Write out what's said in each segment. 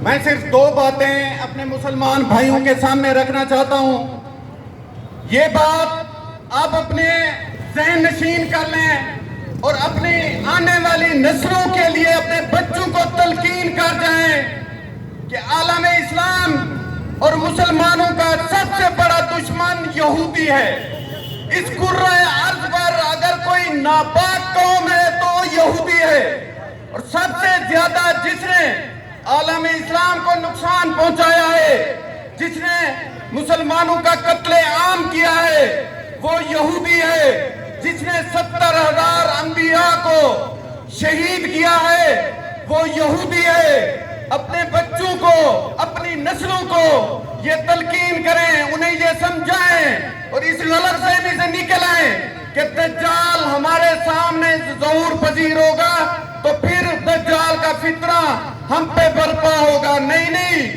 میں صرف دو باتیں اپنے مسلمان بھائیوں کے سامنے رکھنا چاہتا ہوں. یہ بات آپ اپنے ذہن نشین کر لیں اور اپنی آنے والی نسلوں کے لیے اپنے بچوں کو تلقین کر جائیں کہ عالم اسلام اور مسلمانوں کا سب سے بڑا دشمن یہودی ہے. اس کرۂ ارض پر اگر کوئی ناپاک قوم ہے تو یہودی ہے، اور سب سے زیادہ جس نے عالم اسلام کو نقصان پہنچایا ہے، جس نے مسلمانوں کا قتل عام کیا ہے، وہ یہودی ہے. جس نے 70,000 انبیاء کو شہید کیا ہے، وہ یہودی ہے. اپنے بچوں کو، اپنی نسلوں کو یہ تلقین کریں، انہیں یہ سمجھائیں اور اس غلط فہمی سے نکل آئیں کہ دجال ہمارے سامنے ظہور پذیر ہوگا تو پھر دجال کا فتنہ ہم پہ برپا ہوگا. نہیں،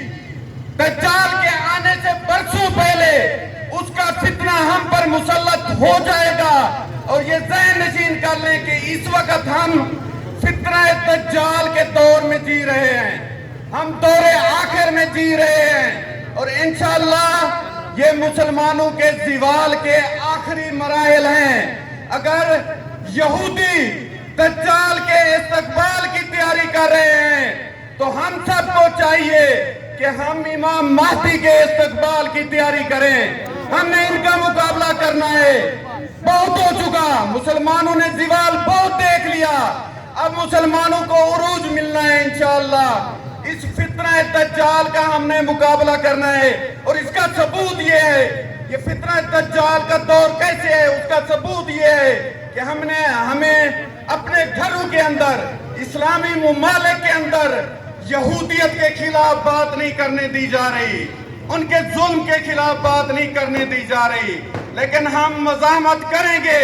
دجال کے آنے سے برسوں پہلے اس کا فتنہ ہم پر مسلط ہو جائے گا. اور یہ ذہن نشین کر لیں کہ اس وقت ہم فتنہ دجال کے دور میں جی رہے ہیں، ہم دور آخر میں جی رہے ہیں، اور انشاءاللہ یہ مسلمانوں کے زوال کے آخری مراحل ہیں. اگر یہودی دجال کے استقبال کی تیاری کر رہے ہیں تو ہم سب کو چاہیے کہ ہم امام مہدی کے استقبال کی تیاری کریں. ہم نے ان کا مقابلہ کرنا ہے. بہت ہو چکا، مسلمانوں نے زوال بہت دیکھ لیا، اب مسلمانوں کو عروج ملنا ہے. انشاءاللہ اس فتنہ دجال کا ہم نے مقابلہ کرنا ہے، اور اس کا ثبوت یہ ہے کہ فتنہ دجال کا دور کیسے ہے. اس کا ثبوت یہ ہے کہ ہمیں اپنے گھروں کے اندر، اسلامی ممالک کے اندر یہودیت کے خلاف بات نہیں کرنے دی جا رہی، ان کے ظلم کے خلاف بات نہیں کرنے دی جا رہی، لیکن ہم مزاحمت کریں گے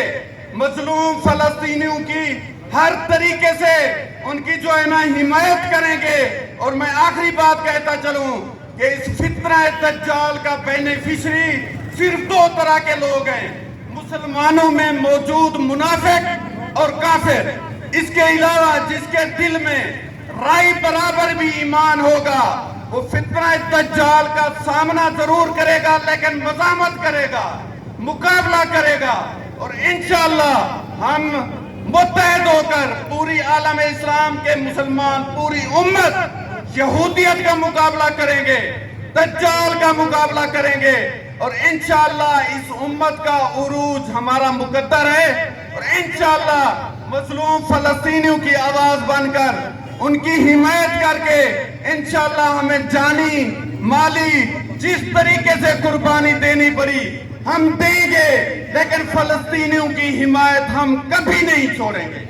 مظلوم فلسطینیوں کی ہر طریقے سے، ان کی جو ہے نا حمایت کریں گے. اور میں آخری بات کہتا چلوں کہ اس فتنہ دجال کا بینیفیشری صرف دو طرح کے لوگ ہیں: مسلمانوں میں موجود منافق اور کافر. اس کے علاوہ جس کے دل میں رائی برابر بھی ایمان ہوگا وہ فتنہ دجال کا سامنا ضرور کرے گا، لیکن مزاحمت کرے گا، مقابلہ کرے گا. اور انشاءاللہ ہم متحد ہو کر پوری عالم اسلام کے مسلمان، پوری امت یہودیت کا مقابلہ کریں گے، دجال کا مقابلہ کریں گے. اور انشاءاللہ اس امت کا عروج ہمارا مقدر ہے، اور انشاءاللہ مظلوم فلسطینیوں کی آواز بن کر، ان کی حمایت کر کے انشاءاللہ ہمیں جانی مالی جس طریقے سے قربانی دینی پڑی ہم دیں گے، لیکن فلسطینیوں کی حمایت ہم کبھی نہیں چھوڑیں گے.